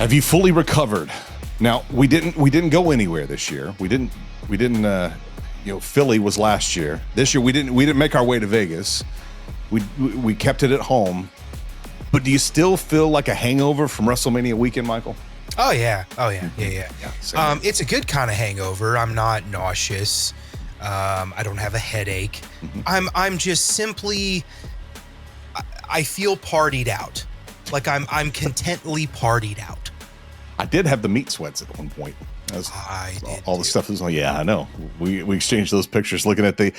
Have you fully recovered? Now, we didn't go anywhere this year. We didn't Philly was last year. This year we didn't make our way to Vegas. We kept it at home. But do you still feel like a hangover from WrestleMania weekend, Michael? Oh yeah. It's a good kind of hangover. I'm not nauseous. I don't have a headache. Mm-hmm. I'm just simply I feel partied out. Like I'm contently partied out. I did have the meat sweats at one point. All the stuff was like, yeah, I know. We exchanged those pictures looking at the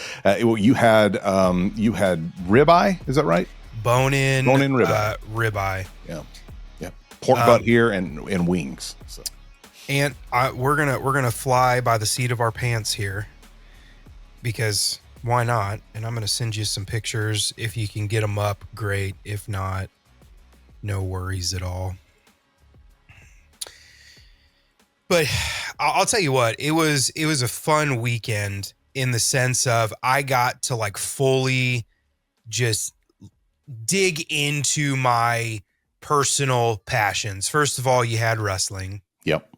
you had ribeye, is that right? Bone in ribeye. Ribeye. Yeah. Pork butt here and wings. So. And we're gonna fly by the seat of our pants here, because why not? And I'm gonna send you some pictures. If you can get them up, great. If not, no worries at all. But I'll tell you what, it was a fun weekend in the sense of I got to like fully just dig into my personal passions. First of all, you had wrestling. Yep.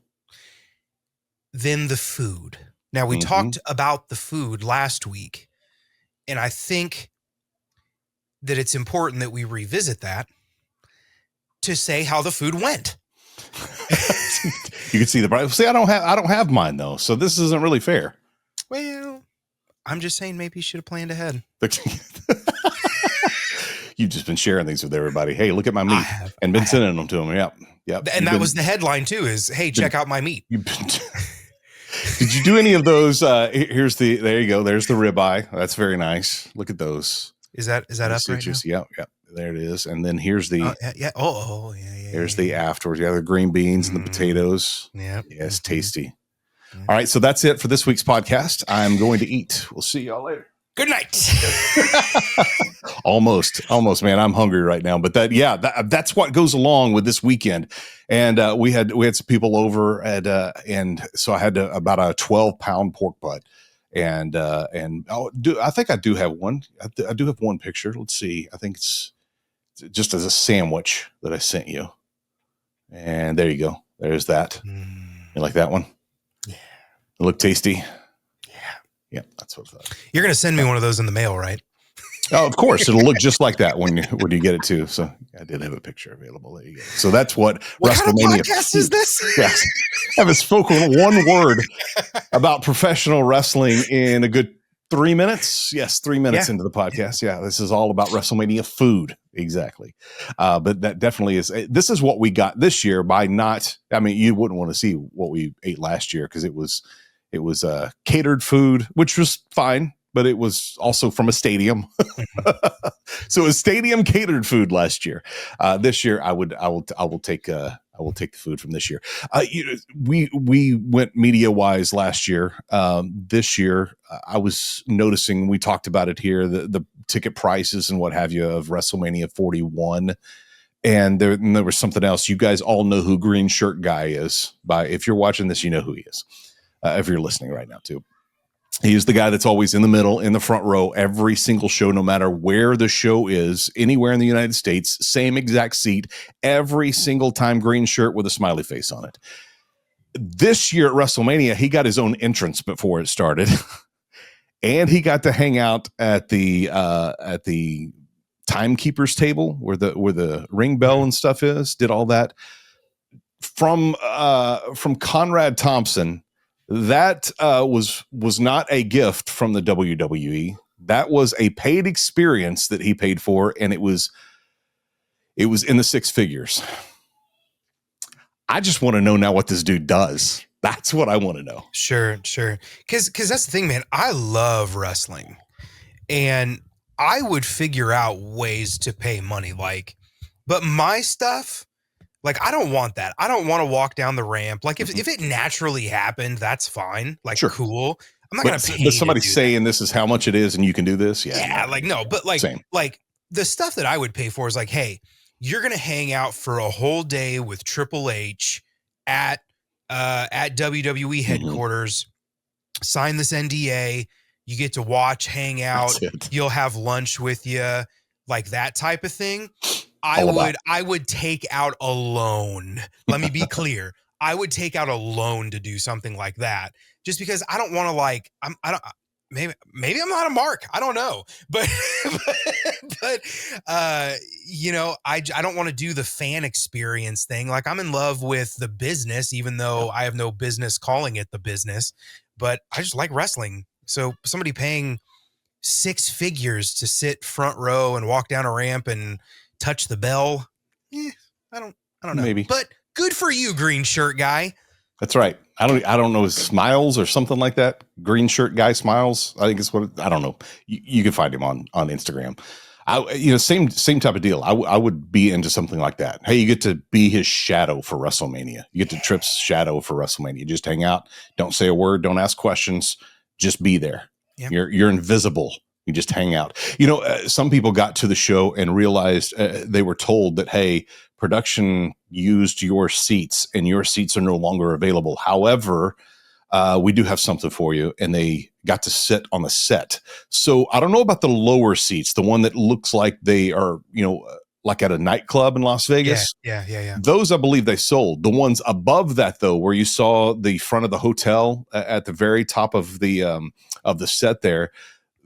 Then the food. Now we talked about the food last week, and I think that it's important that we revisit that to say how the food went. You can see the price. See, I don't have mine though, so this isn't really fair. Well, I'm just saying maybe you should have planned ahead. You've just been sharing things with everybody. Hey, look at my meat, and been sending them to them. Yep. And that was the headline too. Is hey, check out my meat. Did you do any of those? There you go. There's the ribeye. That's very nice. Look at those. Is that up right now? Yep. There it is. And then here's the yeah. There's the afterwards. Yeah, the green beans and the potatoes. Yeah. Yes, tasty. Yeah. All right, so that's it for this week's podcast. I'm going to eat. We'll see y'all later. Good night. Almost, man. I'm hungry right now. But that's what goes along with this weekend. And we had some people over and so I had about a 12-pound pork butt. And I think I do have one. I do have one picture. Let's see. I think it's just as a sandwich that I sent you. And there you go. There's that. You like that one? Yeah. It look tasty. Yeah, that's what I thought. You're going to send me one of those in the mail, right? Oh, of course. It'll look just like that when you get it too. So I did have a picture available. There you go. So that's what WrestleMania kind of podcast is this? Yes. I haven't spoken one word about professional wrestling in a good 3 minutes. Yes, 3 minutes into the podcast. Yeah, this is all about WrestleMania food. Exactly. But that definitely is. This is what we got this year by not. I mean, you wouldn't want to see what we ate last year because it was catered food, which was fine, but it was also from a stadium. So it was stadium catered food last year. This year, I will take the food from this year. We went media wise last year. This year, I was noticing, we talked about it here, the ticket prices and what have you of WrestleMania 41. And there was something else. You guys all know who Green Shirt Guy is. If you're watching this, you know who he is. If you're listening right now too. He's the guy that's always in the middle, in the front row, every single show, no matter where the show is, anywhere in the United States, same exact seat, every single time, green shirt with a smiley face on it. This year at WrestleMania, he got his own entrance before it started. And he got to hang out at the timekeeper's table where the ring bell and stuff is, did all that. From Conrad Thompson, that was not a gift from the WWE. That was a paid experience that he paid for, and it was in the six figures. I just want to know now what this dude does. That's what I want to know. Sure. Because that's the thing, man. I love wrestling, and I would figure out ways to pay money. But my stuff, I don't want that. I don't want to walk down the ramp. If it naturally happened, that's fine. Sure. Cool. I'm not going to pay. But somebody saying this is how much it is and you can do this? Yeah. No. But same. The stuff that I would pay for is hey, you're going to hang out for a whole day with Triple H at WWE headquarters, sign this NDA. You get to watch, hang out. You'll have lunch with you, that type of thing. I would take out a loan. Let me be clear. I would take out a loan to do something like that, just because I don't want to maybe I'm not a mark. I don't know, but I don't want to do the fan experience thing. Like, I'm in love with the business, even though I have no business calling it the business, but I just like wrestling. So somebody paying 6 figures to sit front row and walk down a ramp and touch the bell. I don't know. Maybe. But good for you, green shirt guy. That's right. I don't know, Smiles or something like that. Green shirt guy Smiles. I think it's what, I don't know. You can find him on Instagram. Same type of deal. I would be into something like that. Hey, you get to be his shadow for WrestleMania. You get to Tripp's shadow for WrestleMania. Just hang out. Don't say a word. Don't ask questions. Just be there. Yep. You're invisible. You just hang out. Some people got to the show and realized they were told that, hey, production used your seats and your seats are no longer available. However, we do have something for you. And they got to sit on the set. So I don't know about the lower seats, the one that looks like they are, like at a nightclub in Las Vegas. Yeah. Those, I believe they sold. The ones above that, though, where you saw the front of the hotel at the very top of the set there,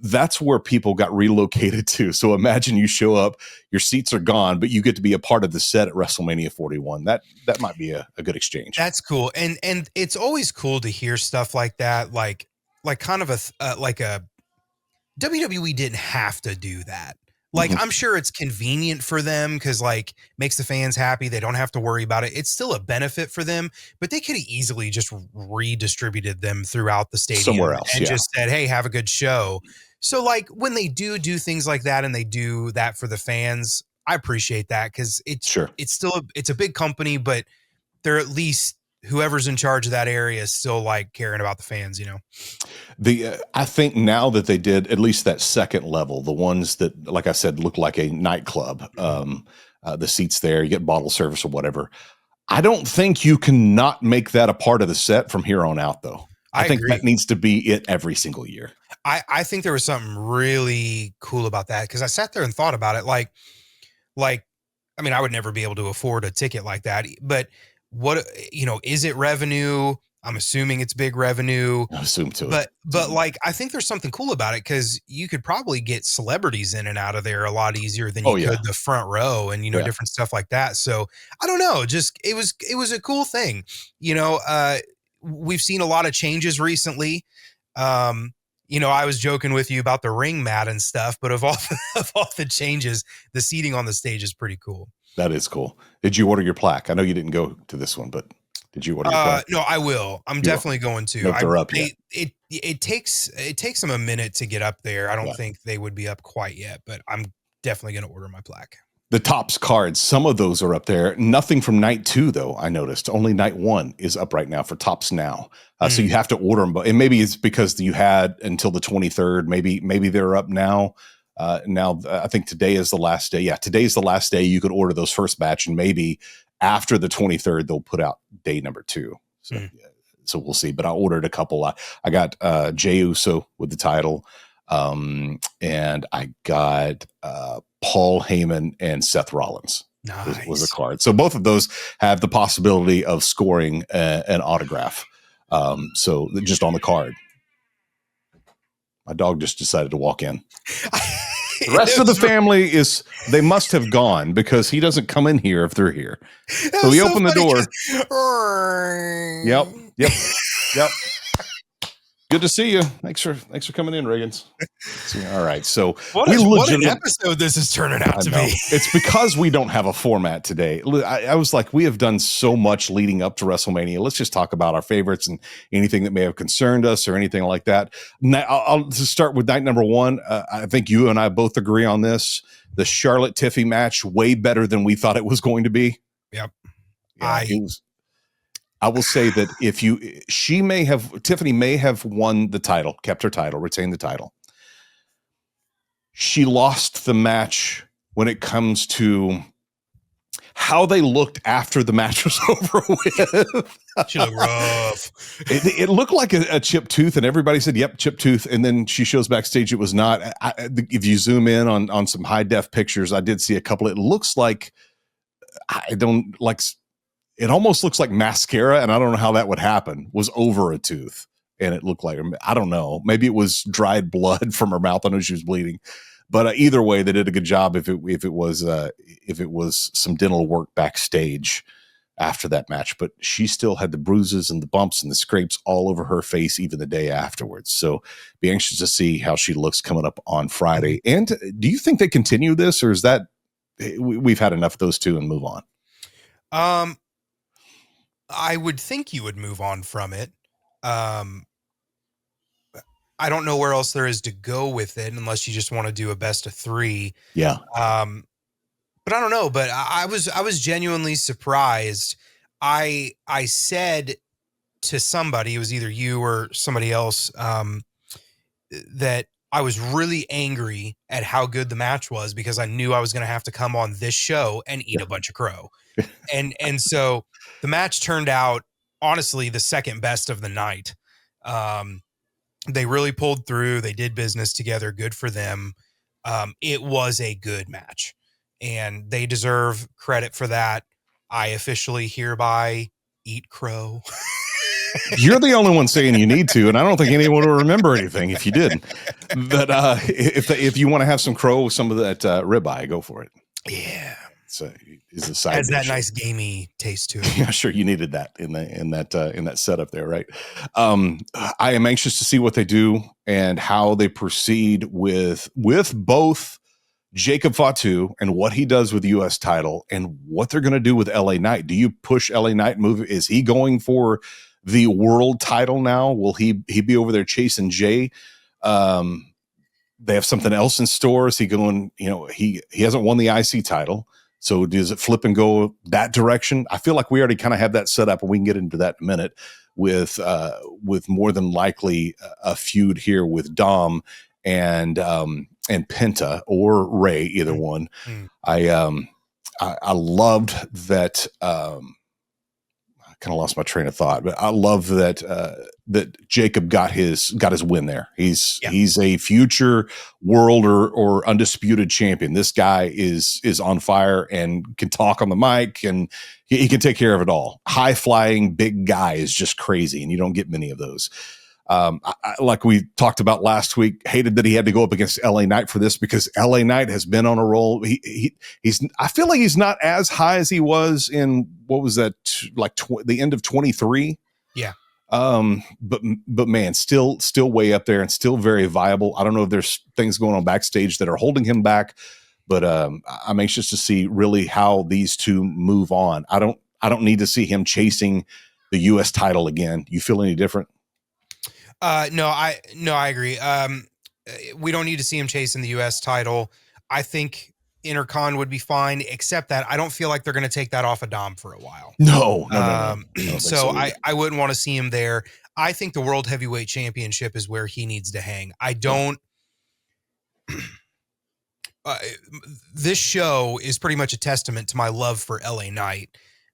that's where people got relocated to. So imagine you show up, your seats are gone, but you get to be a part of the set at WrestleMania 41. That might be a good exchange. That's cool. And it's always cool to hear stuff like that. Like kind of a WWE didn't have to do that. Like, I'm sure it's convenient for them because, like, makes the fans happy. They don't have to worry about it. It's still a benefit for them, but they could have easily just redistributed them throughout the stadium somewhere else and just said, hey, have a good show. So, like, when they do things like that and they do that for the fans, I appreciate that because it's still it's a big company, but they're at least, whoever's in charge of that area is still, like, caring about the fans, I think now that they did at least that second level, the ones that, like I said, look like a nightclub, the seats there, you get bottle service or whatever. I don't think you can not make that a part of the set from here on out, though. I think agree. That needs to be it every single year. I think there was something really cool about that because I sat there and thought about it. Like, I mean, I would never be able to afford a ticket like that, but what, is it revenue? I'm assuming it's big revenue. I assume too. But like, I think there's something cool about it because you could probably get celebrities in and out of there a lot easier than you could the front row and, different stuff like that. So I don't know, just, it was a cool thing. We've seen a lot of changes recently. I was joking with you about the ring mat and stuff, but of all the changes, the seating on the stage is pretty cool. That is cool. Did you order your plaque? I know you didn't go to this one, but did you order your plaque? No, I will. I'm definitely going to. No, they're up yet. It takes them a minute to get up there. I don't think they would be up quite yet, but I'm definitely going to order my plaque. The Topps cards, some of those are up there. Nothing from night 2, though, I noticed. Only night 1 is up right now for Topps now. So you have to order them. And maybe it's because you had until the 23rd. Maybe they're up now. Now, I think today is the last day. Yeah, today's the last day. You could order those first batch, and maybe after the 23rd, they'll put out day number 2. So we'll see. But I ordered a couple. I got Jey Uso with the title. And I got Paul Heyman and Seth Rollins. Nice. Was a card. So both of those have the possibility of scoring an autograph. So just on the card. My dog just decided to walk in. The rest of the family they must have gone because he doesn't come in here if they're here. So he opened the door. Yep. Good to see you. Thanks for coming in, Reagans. All right. So what an episode this is turning out to be. It's because we don't have a format today. I was like, we have done so much leading up to WrestleMania. Let's just talk about our favorites and anything that may have concerned us or anything like that. I'll just start with night number 1. I think you and I both agree on this. The Charlotte Tiffy match, way better than we thought it was going to be. Yep. Yeah, I will say that Tiffany may have won the title, kept her title, retained the title. She lost the match when it comes to how they looked after the match was over with. She looked rough. It looked like a chipped tooth, and everybody said, "Yep, chipped tooth." And then she shows backstage it was not. If you zoom in on some high def pictures, I did see a couple. It looks like it almost looks like mascara, and I don't know how that would happen. Was over a tooth, and it looked like, I don't know. Maybe it was dried blood from her mouth. I know she was bleeding. But either way, they did a good job. If it was some dental work backstage after that match, but she still had the bruises and the bumps and the scrapes all over her face even the day afterwards. So be anxious to see how she looks coming up on Friday. And do you think they continue this, or is that we've had enough of those two and move on? I would think you would move on from it. I don't know where else there is to go with it unless you just want to do a best of 3. Yeah. But I don't know, but I was genuinely surprised. I said to somebody, it was either you or somebody else, that I was really angry at how good the match was because I knew I was going to have to come on this show and eat a bunch of crow. And so the match turned out, honestly, the second best of the night. They really pulled through. They did business together. Good for them. It was a good match, and they deserve credit for that. I officially hereby eat crow. You're the only one saying you need to, and I don't think anyone will remember anything if you did. But if you want to have some crow with some of that ribeye, go for it. Yeah. So is a side has that dish. Nice gamey taste to it. Yeah, sure. You needed that in that setup there, right? I am anxious to see what they do and how they proceed with both Jacob Fatu and what he does with the U.S. title and what they're going to do with LA Knight. Do you push LA Knight move? Is he going for the world title now? Will he be over there chasing Jay? They have something else in store. Is he going? He hasn't won the IC title. So does it flip and go that direction? I feel like we already kind of have that set up, and we can get into that in a minute with more than likely a feud here with Dom and Penta or Ray, either one. I loved that. I kind of lost my train of thought, but I love that that Jacob got his win there. He's a future world or undisputed champion. This guy is on fire and can talk on the mic, and he can take care of it all. High flying big guy is just crazy, and you don't get many of those. I, like we talked about last week, hated that he had to go up against LA Knight for this because LA Knight has been on a roll. He's I feel like he's not as high as he was in, what was that, the end of 23. Yeah. But man, still way up there and still very viable. I don't know if there's things going on backstage that are holding him back, but I'm anxious to see really how these two move on. I don't need to see him chasing the U.S. title again. You feel any different? No, I agree. We don't need to see him chasing the U.S. title. I think Intercon would be fine, except that I don't feel like they're going to take that off of Dom for a while. No. So I wouldn't want to see him there. I think the World Heavyweight Championship is where he needs to hang. I don't. This show is pretty much a testament to my love for LA Knight,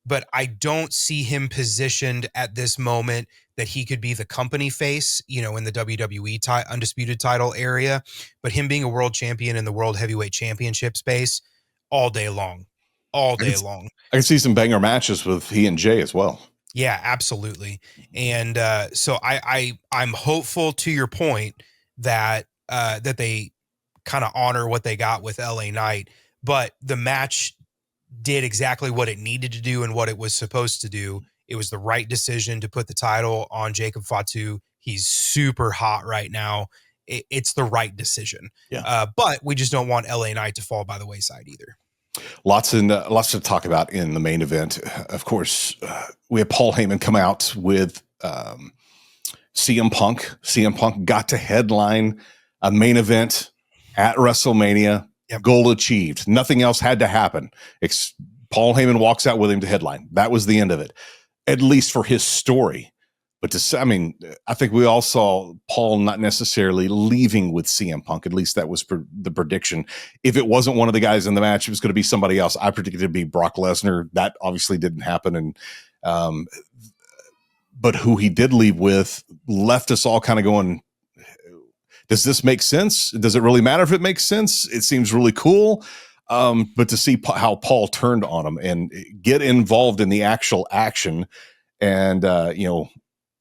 but I don't see him positioned at this moment that he could be the company face, in the WWE undisputed title area, but him being a world champion in the World Heavyweight Championship space all day long. I can see some banger matches with he and Jay as well. Yeah, absolutely. And so I'm hopeful, to your point, that they kind of honor what they got with LA Knight, but the match did exactly what it needed to do and what it was supposed to do. It was the right decision to put the title on Jacob Fatu. He's super hot right now. It's the right decision. Yeah. But we just don't want LA Knight to fall by the wayside either. Lots to talk about in the main event. Of course, we have Paul Heyman come out with CM Punk. CM Punk got to headline a main event at WrestleMania. Yep. Goal achieved. Nothing else had to happen. Paul Heyman walks out with him to headline. That was the end of it, at least for his story. I mean, I think we all saw Paul not necessarily leaving with CM Punk. At least that was the prediction. If it wasn't one of the guys in the match, it was going to be somebody else. I predicted it to be Brock Lesnar. That obviously didn't happen. And, but who he did leave with left us all kind of going, does this make sense? Does it really matter if it makes sense? It seems really cool. But to see how Paul turned on him and get involved in the actual action and,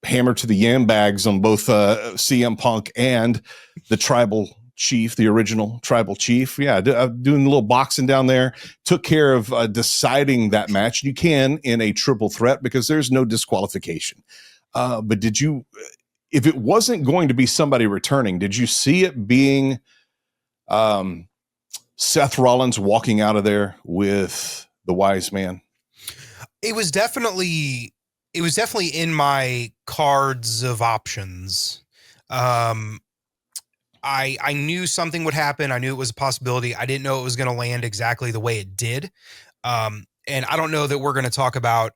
hammer to the yam bags on both CM Punk and the tribal chief, the original tribal chief. Yeah, doing a little boxing down there. Took care of deciding that match. You can in a triple threat because there's no disqualification. But did you, if it wasn't going to be somebody returning, did you see it being Seth Rollins walking out of there with the wise man? It was definitely in my cards of options. I knew something would happen. I knew it was a possibility. I didn't know it was going to land exactly the way it did. And I don't know that we're going to talk about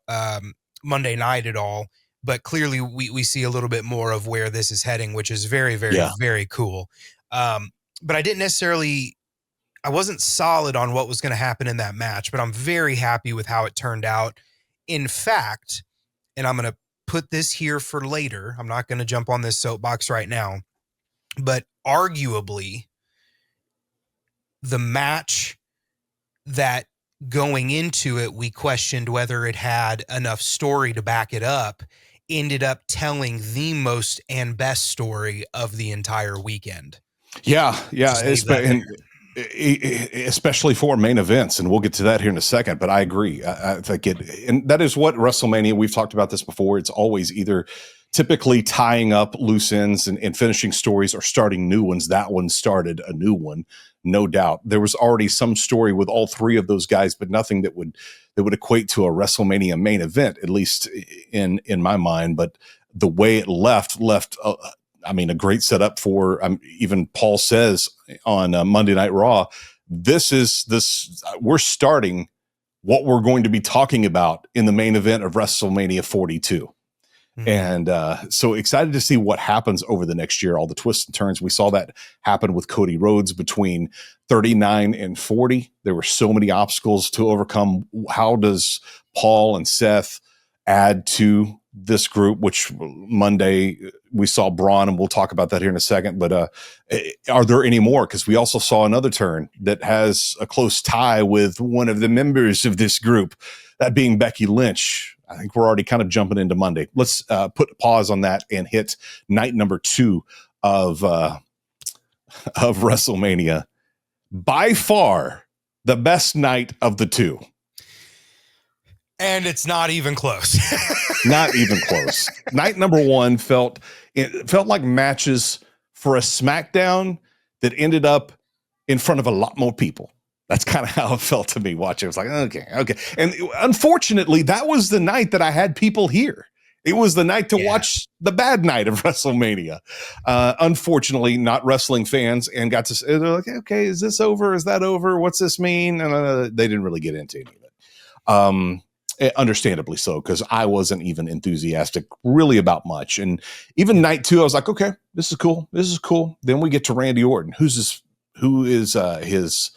Monday night at all, but clearly we see a little bit more of where this is heading, which is very, very, very cool. But I wasn't solid on what was going to happen in that match, but I'm very happy with how it turned out. In fact, and I'm going to put this here for later, I'm not going to jump on this soapbox right now, but arguably the match that going into it, we questioned whether it had enough story to back it up, ended up telling the most and best story of the entire weekend. Yeah. Especially for main events, and we'll get to that here in a second. But I agree. I think and that is what WrestleMania. We've talked about this before. It's always either typically tying up loose ends and finishing stories, or starting new ones. That one started a new one, no doubt. There was already some story with all three of those guys, but nothing that would equate to a WrestleMania main event, at least in my mind. But the way it left. A great setup for, even Paul says on Monday Night Raw, we're starting what we're going to be talking about in the main event of WrestleMania 42. Mm-hmm. And so excited to see what happens over the next year, all the twists and turns. We saw that happen with Cody Rhodes between 39 and 40. There were so many obstacles to overcome. How does Paul and Seth add to this group, which Monday we saw Braun, and we'll talk about that here in a second. But are there any more? Because we also saw another turn that has a close tie with one of the members of this group, that being Becky Lynch. I think we're already kind of jumping into Monday. Let's put a pause on that and hit night number 2 of WrestleMania. By far the best night of the 2. And it's not even close. Not even close. Night number 1 felt like matches for a SmackDown that ended up in front of a lot more people. That's kind of how it felt to me watching. It was like, okay. And unfortunately, that was the night that I had people here. It was the night to watch the bad night of WrestleMania. Unfortunately, not wrestling fans, and got to say, they're like, okay, is this over? Is that over? What's this mean? And they didn't really get into any of it. Understandably so, because I wasn't even enthusiastic really about much. And even night 2, I was like, okay, this is cool. Then we get to Randy Orton. Who is his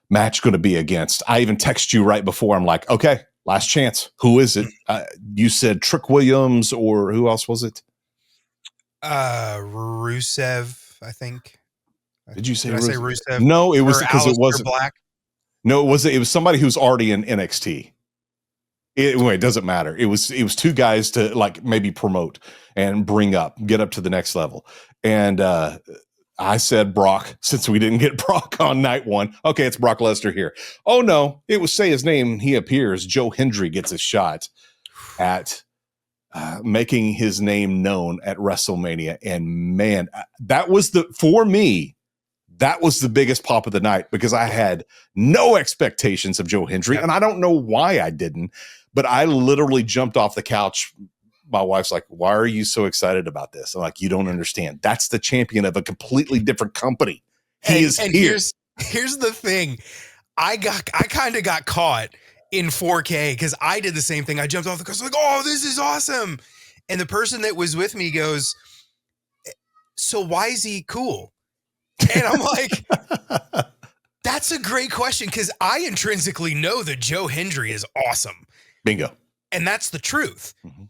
match going to be against? I even text you right before. I'm like, okay, last chance. Who is it? You said Trick Williams, or who else was it? Rusev, I think. Did you say? Did I say Rusev? No, it was because it wasn't Black. No, it was somebody who's already in NXT. It doesn't matter. It was 2 guys to like maybe promote and get up to the next level. And I said Brock, since we didn't get Brock on night 1. Okay, it's Brock Lesnar here. Oh no, it was say his name. He appears. Joe Hendry gets a shot at making his name known at WrestleMania. And man, for me, that was the biggest pop of the night, because I had no expectations of Joe Hendry, and I don't know why I didn't, but I literally jumped off the couch. My wife's like, why are you so excited about this? I'm like, you don't understand. That's the champion of a completely different company. He is here. Here's the thing. I kind of got caught in 4K because I did the same thing. I jumped off the couch like, oh, this is awesome. And the person that was with me goes, so why is he cool? And I'm like, that's a great question, because I intrinsically know that Joe Hendry is awesome. Bingo. And that's the truth. Mm-hmm.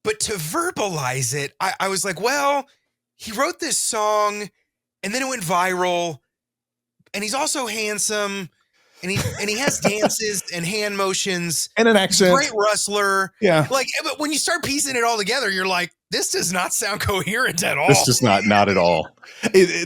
But to verbalize it, I was like, well, he wrote this song and then it went viral, and he's also handsome, and he has dances and hand motions and an accent. Great wrestler. Yeah. Like, but when you start piecing it all together, you're like, this does not sound coherent at all. This does not at all.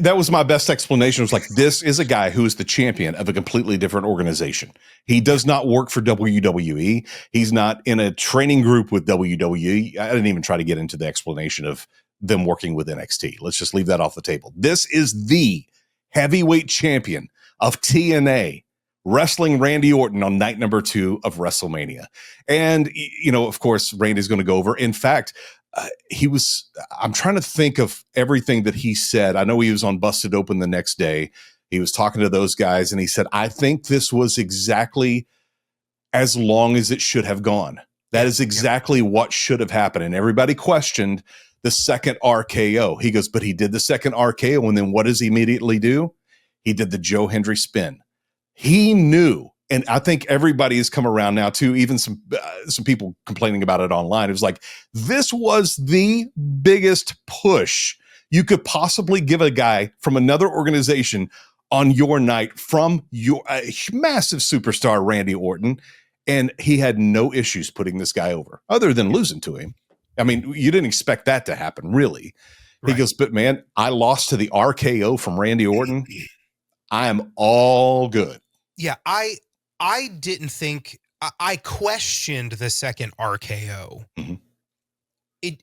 That was my best explanation. It was like, this is a guy who is the champion of a completely different organization. He does not work for WWE. He's not in a training group with WWE. I didn't even try to get into the explanation of them working with NXT. Let's just leave that off the table. This is the heavyweight champion of TNA, wrestling Randy Orton on night number 2 of WrestleMania. And, you know, of course, Randy's going to go over. In fact, I'm trying to think of everything that he said. I know he was on Busted Open the next day. He was talking to those guys, and he said, I think this was exactly as long as it should have gone. That is exactly what should have happened. And everybody questioned the second RKO. He goes, but he did the second RKO, and then what does he immediately do? He did the Joe Hendry spin. He knew, and I think everybody has come around now too, even some people complaining about it online. It was like, this was the biggest push you could possibly give a guy from another organization on your night from your massive superstar, Randy Orton. And he had no issues putting this guy over other than losing to him. I mean, you didn't expect that to happen, really. Right. He goes, but man, I lost to the RKO from Randy Orton. I am all good. Yeah, I didn't think, I questioned the second RKO. Mm-hmm.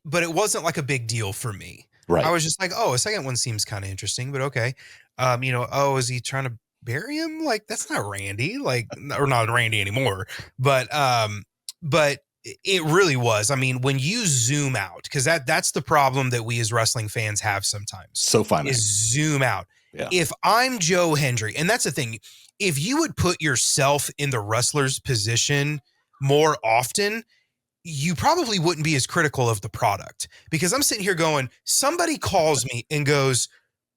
But it wasn't like a big deal for me. Right. I was just like, oh, a second one seems kind of interesting, but okay. Is he trying to bury him? Like, that's not Randy, like, or not Randy anymore. But it really was. I mean, when you zoom out, because that's the problem that we as wrestling fans have sometimes. So fun. Is zoom out. Yeah. If I'm Joe Hendry, and that's the thing, if you would put yourself in the wrestler's position more often, you probably wouldn't be as critical of the product. Because I'm sitting here going, somebody calls me and goes,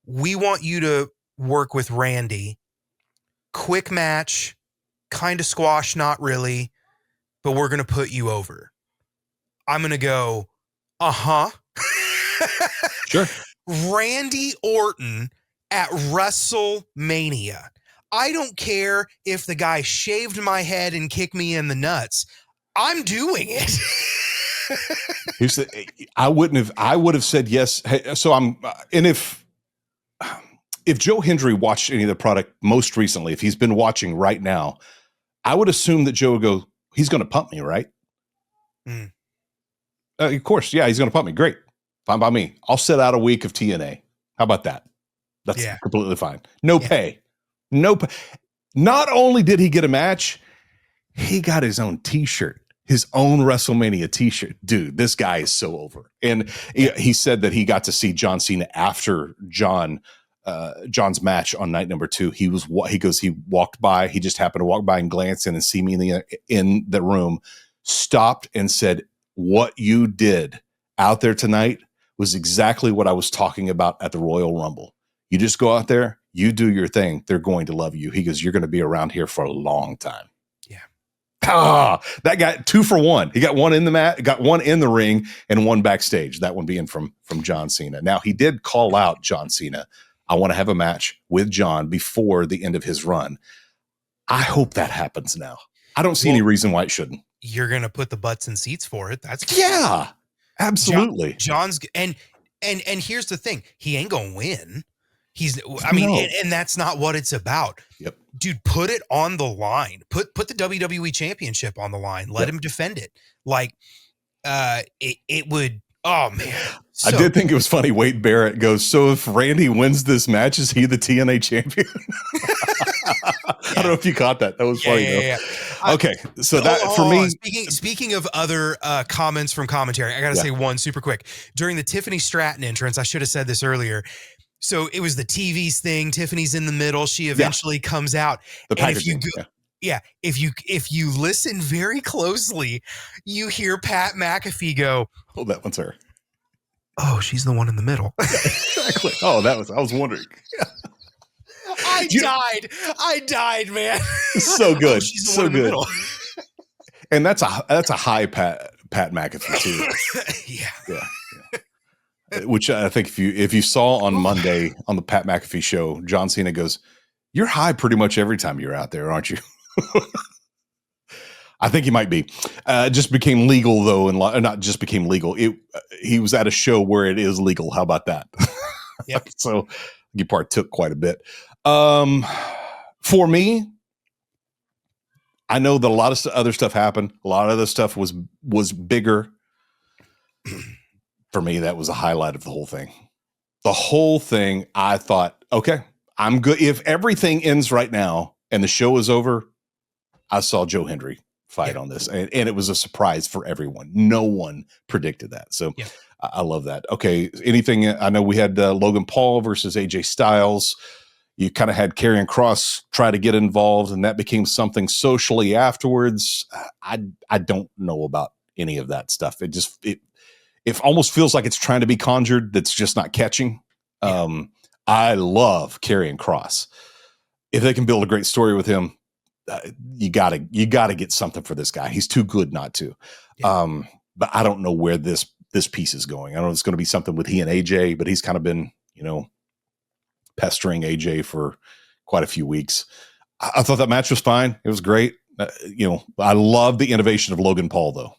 we want you to work with Randy. Quick match, kind of squash, not really, but we're going to put you over. I'm going to go, Sure. Randy Orton at WrestleMania. I don't care if the guy shaved my head and kicked me in the nuts. I'm doing it. I would have said yes. Hey, so and if Joe Hendry watched any of the product most recently, if he's been watching right now, I would assume that Joe would go, he's going to pump me, right? Mm. Of course. Yeah, he's going to pump me. Great. Fine by me. I'll sit out a week of TNA. How about that? That's completely fine. No pay. Not only did he get a match, he got his own t-shirt, his own WrestleMania t-shirt. Dude, this guy is so over. And he said that he got to see John Cena after John's match on night number 2. He walked by. He just happened to walk by and glance in and see me in the room, stopped and said, what you did out there tonight was exactly what I was talking about at the Royal Rumble. You just go out there, you do your thing. They're going to love you. He goes, you're going to be around here for a long time. Yeah. That guy 2 for 1. He got one in the mat, got one in the ring, and one backstage. That one being from John Cena. Now he did call out John Cena. I want to have a match with John before the end of his run. I hope that happens now. I don't see any reason why it shouldn't. You're going to put the butts in seats for it. That's cool. Yeah, absolutely. John's and here's the thing. He ain't going to win. And that's not what it's about. Yep. Dude, put it on the line. Put the WWE championship on the line. Let him defend it. Like, it would, oh man. I did think it was funny. Wade Barrett goes, so if Randy wins this match, is he the TNA champion? I don't know if you caught that. That was funny. Yeah. Okay. So for me. Speaking of other comments from commentary, I got to say one super quick. During the Tiffany Stratton entrance, I should have said this earlier. So it was the TV's thing. Tiffany's in the middle. She eventually comes out. The packaging. Yeah, if you listen very closely, you hear Pat McAfee go, Oh, that one's her. "Oh, she's the one in the middle." Exactly. Oh, I was wondering. I died, man. So good. Oh, she's the so one in the good. middle. And that's a high Pat McAfee too. Yeah. Which I think if you saw on Monday on the Pat McAfee show, John Cena goes, "You're high pretty much every time you're out there, aren't you?" I think he might be. Just became legal though, and not just became legal. He was at a show where it is legal. How about that? Yep. So he partook quite a bit. For me, I know that a lot of other stuff happened. A lot of other stuff was bigger. For me, that was a highlight of the whole thing. The whole thing, I thought, okay, I'm good. If everything ends right now and the show is over, I saw Joe Hendry fight on this. And it was a surprise for everyone. No one predicted that. So I love that. Okay, anything, I know we had Logan Paul versus AJ Styles. You kind of had Karrion Kross try to get involved, and that became something socially afterwards. I don't know about any of that stuff. It almost feels like it's trying to be conjured. That's just not catching. I love Karrion Kross. If they can build a great story with him, you gotta get something for this guy. He's too good not to. But I don't know where this piece is going. I don't know if it's going to be something with he and AJ, but he's kind of been, pestering AJ for quite a few weeks. I thought that match was fine. It was great. I love the innovation of Logan Paul though.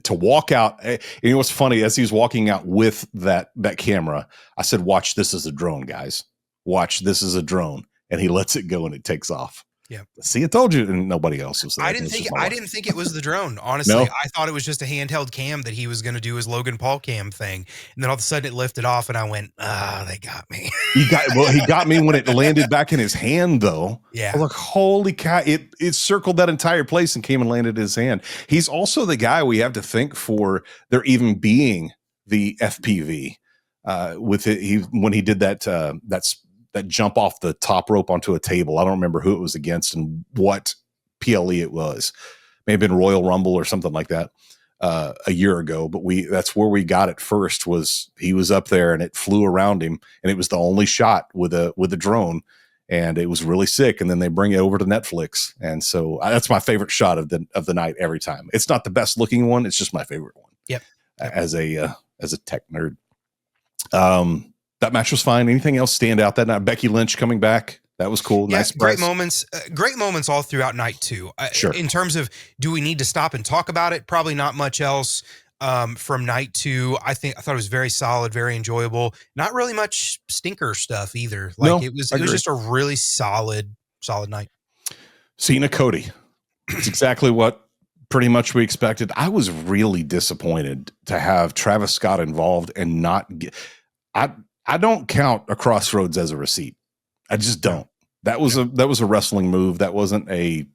To walk out, what's funny, as he was walking out with that camera, I said, "Watch, this is a drone, guys. Watch, this is a drone." And he lets it go and it takes off. Yeah. See, I told you, and nobody else was there. I didn't think it was the drone. Honestly, no? I thought it was just a handheld cam that he was going to do his Logan Paul cam thing. And then all of a sudden it lifted off and I went, they got me. He got me when it landed back in his hand though. Yeah. I was like, holy cow. It circled that entire place and came and landed in his hand. He's also the guy we have to thank for there even being the FPV with it. When he did that jump off the top rope onto a table. I don't remember who it was against and what PLE it was. May have been Royal Rumble or something like that a year ago. But that's where we got it first. Was he was up there and it flew around him, and it was the only shot with a drone, and it was really sick. And then they bring it over to Netflix, and so that's my favorite shot of the night every time. It's not the best looking one. It's just my favorite one. Yep. As a tech nerd. That match was fine. Anything else stand out that night? Becky Lynch coming back. That was cool. Yeah, nice. Great moments. Great moments all throughout night two. Sure. In terms of, do we need to stop and talk about it? Probably not much else from night two. I thought it was very solid, very enjoyable. Not really much stinker stuff either. It was just a really solid night. Cena Cody. It's exactly what pretty much we expected. I was really disappointed to have Travis Scott involved and not get. I don't count a Crossroads as a receipt. I just don't. That was a wrestling move. That wasn't a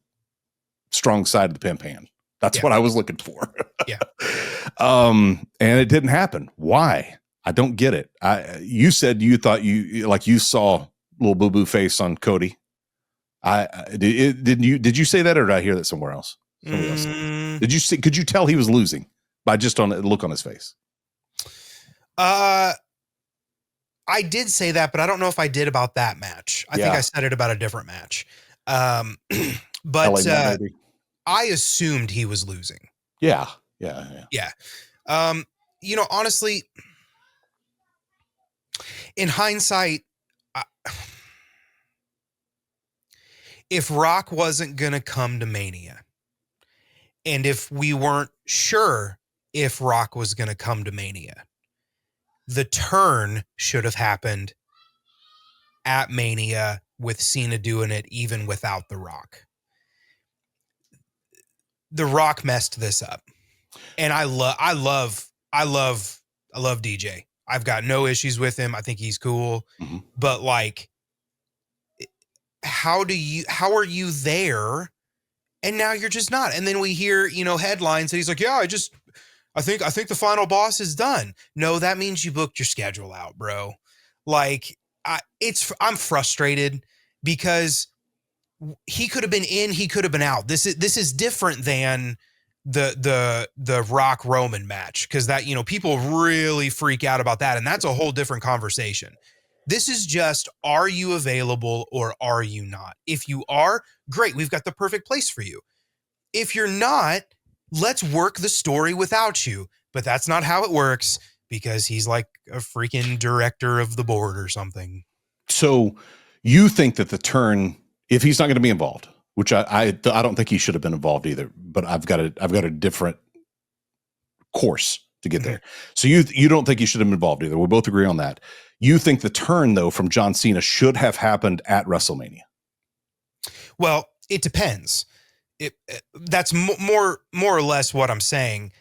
strong side of the pimp hand. That's what I was looking for. And it didn't happen. Why? I don't get it. You said you thought you saw little boo boo face on Cody. Did you say that, or did I hear that somewhere else? Else. Did you see? Could you tell he was losing by just on the look on his face? I did say that, but I don't know if I did about that match. I think I said it about a different match. But I assumed he was losing. Yeah. Honestly, in hindsight, if Rock wasn't going to come to Mania, and if we weren't sure if Rock was going to come to Mania, the turn should have happened at Mania with Cena doing it even without The Rock. The Rock messed this up. And I love DJ. I've got no issues with him. I think he's cool. Mm-hmm. But how are you there? And now you're just not. And then we hear, headlines and he's like, yeah, I think the final boss is done. No, that means you booked your schedule out, bro. I'm frustrated because he could have been in, he could have been out. This is different than the Rock Roman match, because that, people really freak out about that, and that's a whole different conversation. This is just, are you available or are you not? If you are, great, we've got the perfect place for you. If you're not, let's work the story without you. But that's not how it works, because he's like a freaking director of the board or something. So you think that the turn, if he's not going to be involved, which I don't think he should have been involved either, but I've got a different course to get there. So you don't think he should have been involved either. We both agree on that. You think the turn, though, from John Cena should have happened at WrestleMania? Well, it depends. That's more or less what I'm saying.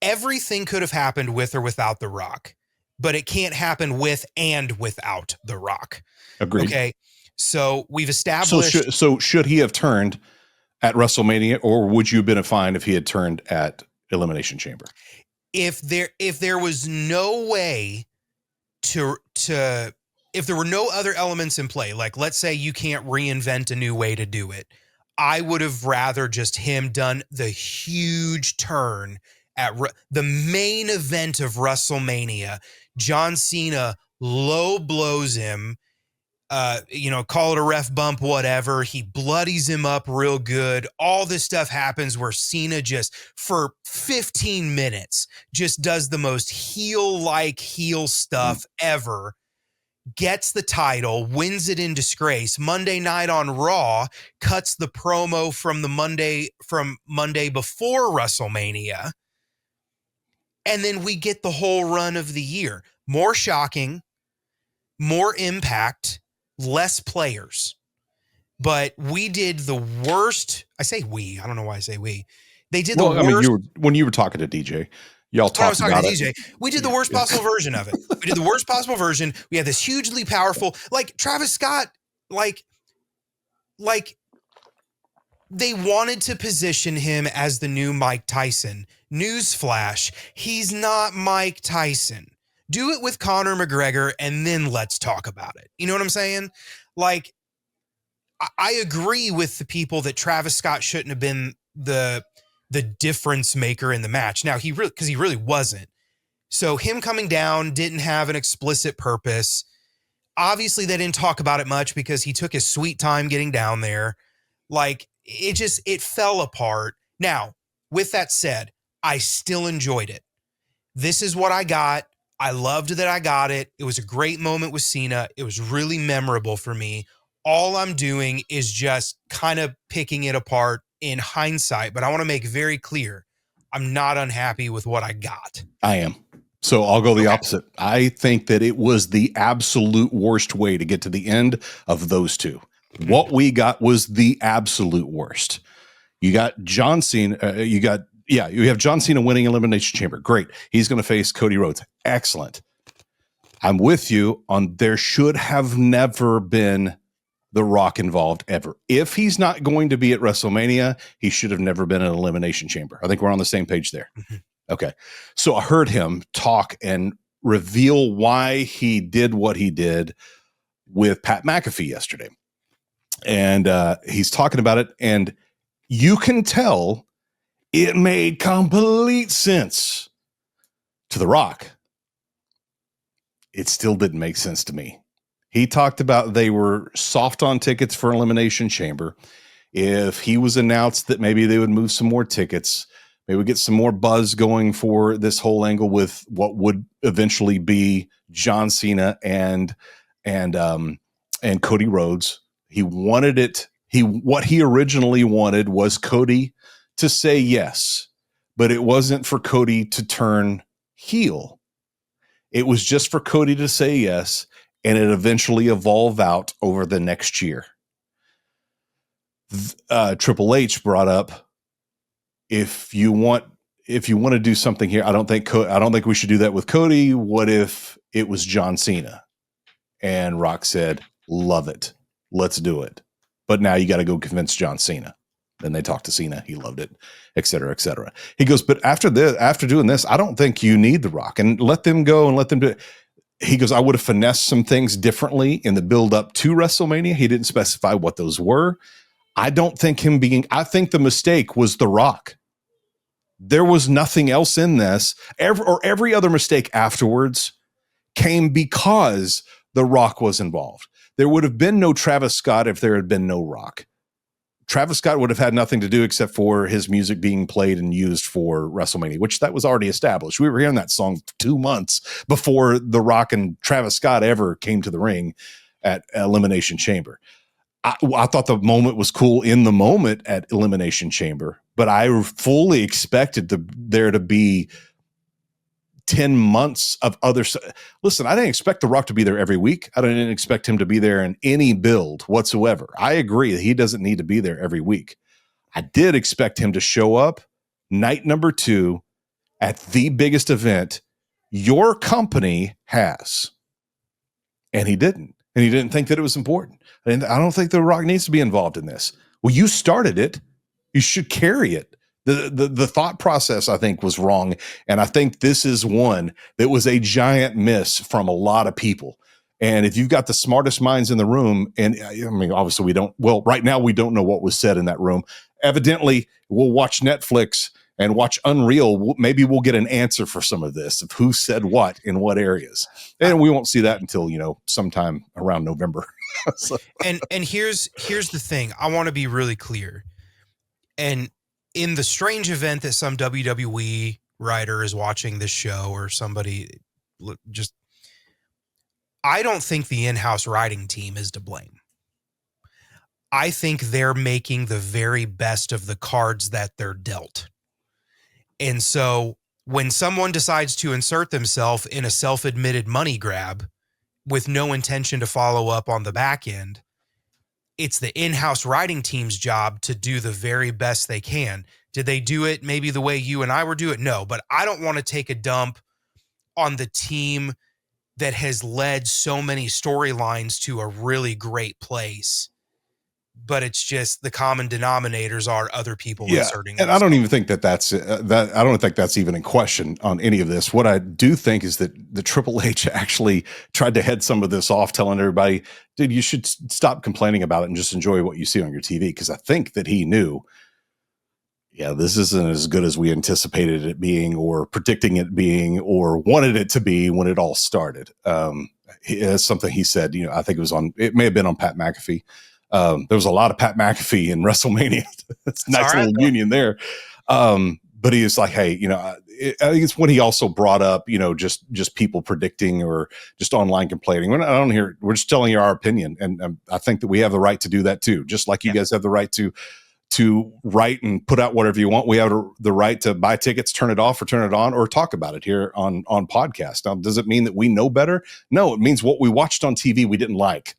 Everything could have happened with or without The Rock, but it can't happen with and without The Rock. Agreed. Okay. So we've established. So should he have turned at WrestleMania, or would you have been fine if he had turned at Elimination Chamber? If there was no way if there were no other elements in play, like let's say you can't reinvent a new way to do it, I would have rather just him done the huge turn at the main event of WrestleMania. John Cena low blows him, call it a ref bump, whatever. He bloodies him up real good. All this stuff happens where Cena just for 15 minutes just does the most heel stuff ever. Gets the title, wins it in disgrace. Monday night on Raw, cuts the promo from Monday before WrestleMania. And then we get the whole run of the year. More shocking, more impact, less players. But we did the worst. I say we. I don't know why I say we. They did the worst. I mean, when you were talking to DJ, y'all talked about it. DJ, we did the worst possible version of it. We did the worst possible version. We had this hugely powerful, like Travis Scott, like they wanted to position him as the new Mike Tyson. Newsflash, he's not Mike Tyson. Do it with Conor McGregor, and then let's talk about it. You know what I'm saying? Like, I agree with the people that Travis Scott shouldn't have been the difference maker in the match. Now, he really wasn't. So him coming down didn't have an explicit purpose. Obviously, they didn't talk about it much because he took his sweet time getting down there. Like, it fell apart. Now, with that said, I still enjoyed it. This is what I got. I loved that I got it. It was a great moment with Cena. It was really memorable for me. All I'm doing is just kind of picking it apart in hindsight, but I want to make very clear, I'm not unhappy with what I got. I am. So I'll go the opposite. I think that it was the absolute worst way to get to the end of those two. What we got was the absolute worst. You got John Cena. You have John Cena winning Elimination Chamber. Great. He's going to face Cody Rhodes. Excellent. I'm with you on there should have never been The Rock involved ever. If he's not going to be at WrestleMania, he should have never been in Elimination Chamber. I think we're on the same page there. Mm-hmm. Okay. So I heard him talk and reveal why he did what he did with Pat McAfee yesterday. And he's talking about it, and you can tell it made complete sense to The Rock. It still didn't make sense to me. He talked about they were soft on tickets for Elimination Chamber. If he was announced that maybe they would move some more tickets, maybe we get some more buzz going for this whole angle with what would eventually be John Cena and Cody Rhodes. He wanted it. What he originally wanted was Cody to say yes, but it wasn't for Cody to turn heel. It was just for Cody to say yes, and it eventually evolved out over the next year. Triple H brought up, if you want to do something here, I don't think we should do that with Cody. What if it was John Cena? And Rock said, love it. Let's do it. But now you got to go convince John Cena. Then they talked to Cena. He loved it, et cetera, et cetera. He goes, but after doing this, I don't think you need The Rock, and let them go and let them do it. he goes, I would have finessed some things differently in the build up to WrestleMania. He didn't specify what those were. I think the mistake was The Rock. There was nothing else in this. Every other mistake afterwards came because The Rock was involved. There would have been no Travis Scott if there had been no Rock. Travis Scott would have had nothing to do except for his music being played and used for WrestleMania, which that was already established. We were hearing that song 2 months before The Rock and Travis Scott ever came to the ring at Elimination Chamber. I thought the moment was cool in the moment at Elimination Chamber, but I fully expected there to be 10 months of other. Listen, I didn't expect The Rock to be there every week. I didn't expect him to be there in any build whatsoever. I agree that he doesn't need to be there every week. I did expect him to show up night number 2 at the biggest event your company has. And he didn't. And he didn't think that it was important. And I don't think The Rock needs to be involved in this. Well, you started it. You should carry it. The thought process, I think, was wrong. And I think this is one that was a giant miss from a lot of people. And if you've got the smartest minds in the room, and I mean, obviously right now we don't know what was said in that room. Evidently, we'll watch Netflix and watch Unreal. Maybe we'll get an answer for some of this, of who said what in what areas. And we won't see that until, sometime around November. So. And here's the thing. I want to be really clear. And in the strange event that some WWE writer is watching this show or somebody I don't think the in-house writing team is to blame. I think they're making the very best of the cards that they're dealt. And so when someone decides to insert themselves in a self-admitted money grab with no intention to follow up on the back end, it's the in-house writing team's job to do the very best they can. Did they do it maybe the way you and I were doing it? No, but I don't want to take a dump on the team that has led so many storylines to a really great place. But it's just the common denominators are other people inserting. And I don't even think that's that. I don't think that's even in question on any of this. What I do think is that the Triple H actually tried to head some of this off, telling everybody, dude, you should stop complaining about it and just enjoy what you see on your TV. Because I think that he knew, this isn't as good as we anticipated it being or predicting it being or wanted it to be when it all started. It's something he said, I think it may have been on Pat McAfee. There was a lot of Pat McAfee in WrestleMania. It's a nice little union there. But he was like, hey, I think it's when he also brought up, just people predicting or just online complaining. We're just telling you our opinion. And I think that we have the right to do that too. Just like you guys have the right to write and put out whatever you want. We have the right to buy tickets, turn it off or turn it on, or talk about it here on podcast. Now, does it mean that we know better? No, it means what we watched on TV we didn't like.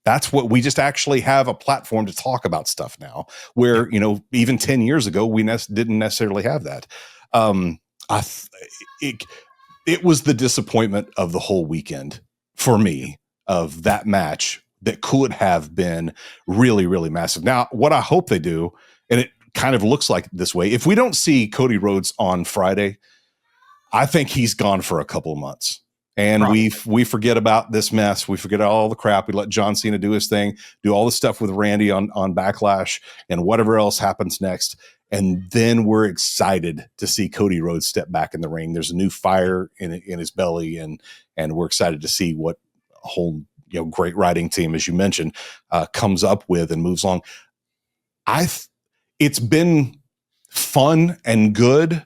That's what we just actually have a platform to talk about stuff now where, even 10 years ago, we didn't necessarily have that. It was the disappointment of the whole weekend for me of that match that could have been really, really massive. Now, what I hope they do, and it kind of looks like this way, if we don't see Cody Rhodes on Friday, I think he's gone for a couple of months. And we forget about this mess. We forget all the crap. We let John Cena do his thing, do all the stuff with Randy on Backlash and whatever else happens next. And then we're excited to see Cody Rhodes step back in the ring. There's a new fire in his belly, and we're excited to see what a whole great writing team, as you mentioned, comes up with and moves along. It's been fun and good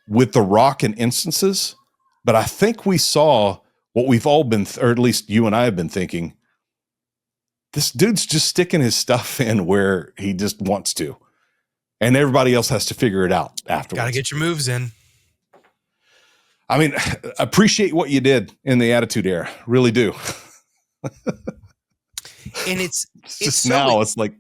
with The Rock in instances. But I think we saw what we've all been, or at least you and I have been thinking, this dude's just sticking his stuff in where he just wants to. And everybody else has to figure it out afterwards. Got to get your moves in. I mean, appreciate what you did in the Attitude Era. Really do. And it's just now, it's like,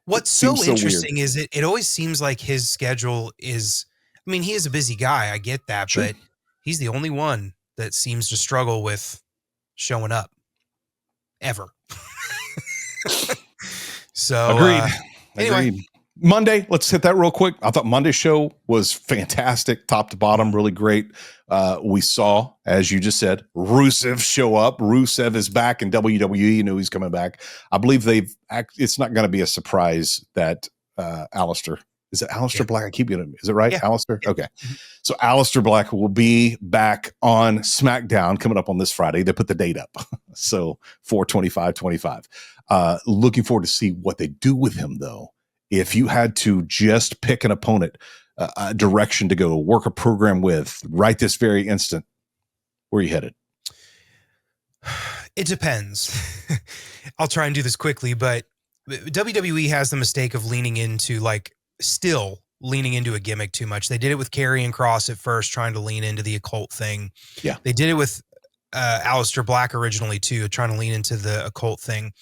what's so interesting is it always seems like his schedule is, I mean, he is a busy guy. I get that, sure. But he's the only one that seems to struggle with showing up ever. So agreed. Anyway, Monday, let's hit that real quick. I thought Monday's show was fantastic, top to bottom, really great. We saw, as you just said, Rusev show up. Rusev is back in WWE. You know he's coming back. I believe it's not going to be a surprise that Aleister, is it Aleister Black? I keep getting, is it right? Yeah. Aleister? Yeah. Okay. So Aleister Black will be back on SmackDown coming up on this Friday. They put the date up. So 4/25/25. Looking forward to see what they do with him, though. If you had to just pick an opponent, a direction to go, work a program with, right this very instant, where are you headed? It depends. I'll try and do this quickly, but WWE has the mistake of still leaning into a gimmick too much. They did it with Karrion Kross at first, trying to lean into the occult thing. Yeah. They did it with Aleister Black originally too, trying to lean into the occult thing.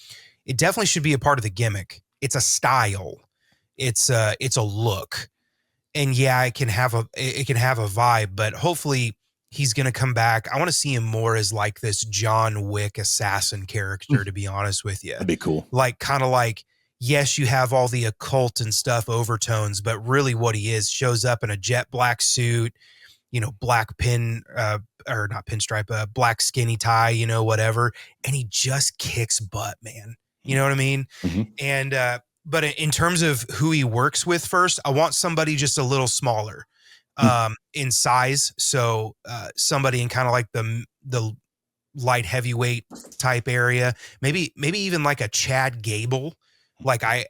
It definitely should be a part of the gimmick. It's a style. It's a look, and yeah, it can have a vibe, but hopefully he's going to come back. I want to see him more as like this John Wick assassin character, to be honest with you. That'd be cool. Like, kind of like, yes, you have all the occult and stuff overtones, but really what he is shows up in a jet black suit, black black skinny tie, whatever. And he just kicks butt, man. You know what I mean? Mm-hmm. And, but in terms of who he works with first, I want somebody just a little smaller in size. So somebody in kind of like the light heavyweight type area, maybe even like a Chad Gable. Like I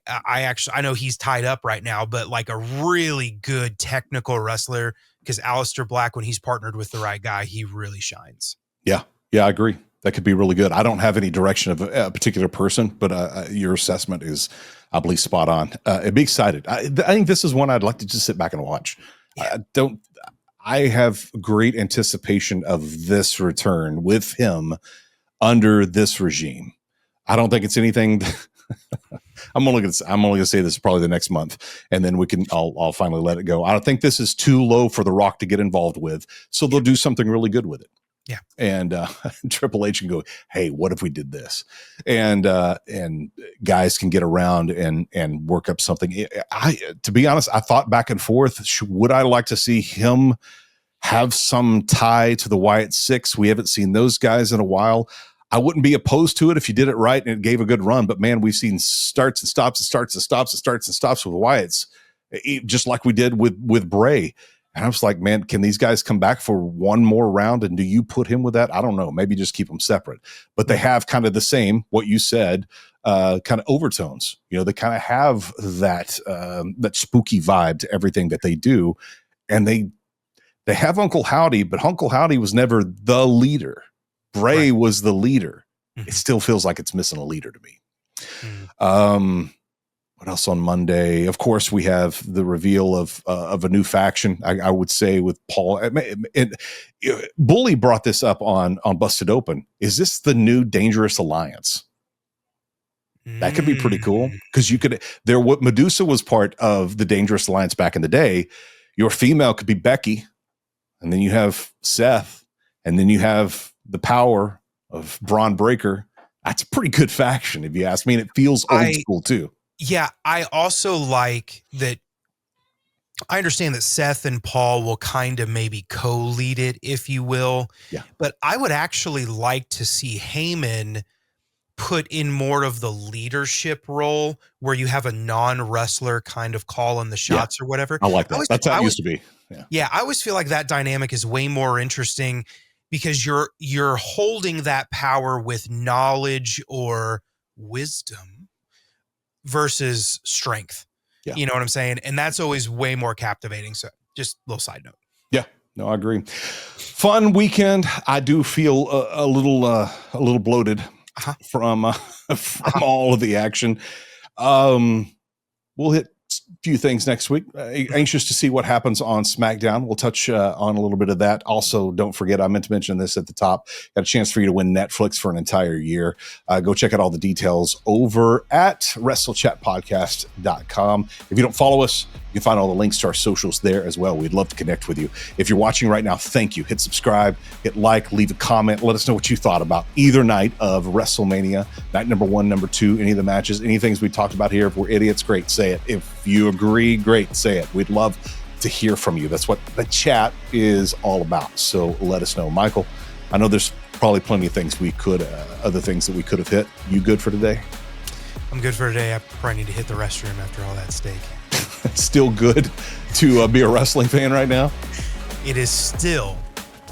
know he's tied up right now, but like a really good technical wrestler, because Aleister Black, when he's partnered with the right guy, he really shines. Yeah, I agree. That could be really good. I don't have any direction of a particular person, but your assessment is, I believe, spot on. I'd be excited. I think this is one I'd like to just sit back and watch. Yeah. I have great anticipation of this return with him under this regime. I don't think it's anything. I'm only gonna say this probably the next month, and then I'll finally let it go. I don't think this is too low for The Rock to get involved with, so they'll do something really good with it. Yeah. And Triple H can go, hey, what if we did this? And guys can get around and work up something. To be honest, I thought back and forth, would I like to see him have some tie to the Wyatt Six? We haven't seen those guys in a while. I wouldn't be opposed to it if you did it right and it gave a good run. But man, we've seen starts and stops and starts and stops and starts and stops with Wyatts, just like we did with Bray. And I was like, man, can these guys come back for one more round? And do you put him with that? I don't know. Maybe just keep them separate. But they have kind of the same, what you said, kind of overtones. They kind of have that spooky vibe to everything that they do. And they have Uncle Howdy, but Uncle Howdy was never the leader. Bray was the leader. Mm-hmm. It still feels like it's missing a leader to me. Mm-hmm. What else on Monday? Of course, we have the reveal of a new faction. I would say with Paul. Bully brought this up on Busted Open. Is this the new Dangerous Alliance? That could be pretty cool, because what Medusa was part of the Dangerous Alliance back in the day. Your female could be Becky, and then you have Seth, and then you have the power of Braun Breaker. That's a pretty good faction, if you ask me. And it feels old school too. Yeah, I also like that. I understand that Seth and Paul will kind of maybe co-lead it, if you will. Yeah. But I would actually like to see Heyman put in more of the leadership role, where you have a non-wrestler kind of calling the shots or whatever. I like that. That's how it used to be. Yeah, I always feel like that dynamic is way more interesting, because you're holding that power with knowledge or wisdom versus strength. Yeah. You know what I'm saying? And that's always way more captivating. So just a little side note. Yeah, no, I agree. Fun weekend. I do feel a little bloated from all of the action. We'll hit a few things next week. Anxious to see what happens on SmackDown. We'll touch on a little bit of that. Also, don't forget, I meant to mention this at the top, got a chance for you to win Netflix for an entire year. Go check out all the details over at WrestleChatPodcast.com. If you don't follow us, can find all the links to our socials there as well. We'd love to connect with you. If you're watching right now, thank you. Hit subscribe, hit like, leave a comment. Let us know what you thought about either night of WrestleMania, night number 1, number 2, any of the matches, any things we talked about here. If we're idiots, great, say it. If you agree, great, say it. We'd love to hear from you. That's what the chat is all about. So let us know. Michael, I know there's probably plenty of things other things that we could have hit. You good for today? I'm good for today. I probably need to hit the restroom after all that steak. Still good to be a wrestling fan right now? It is still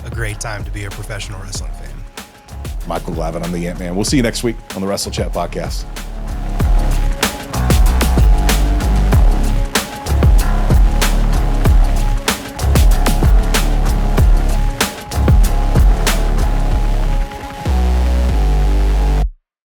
a great time to be a professional wrestling fan. Michael Glavin, I'm the Ant-Man. We'll see you next week on the WrestleChat Podcast.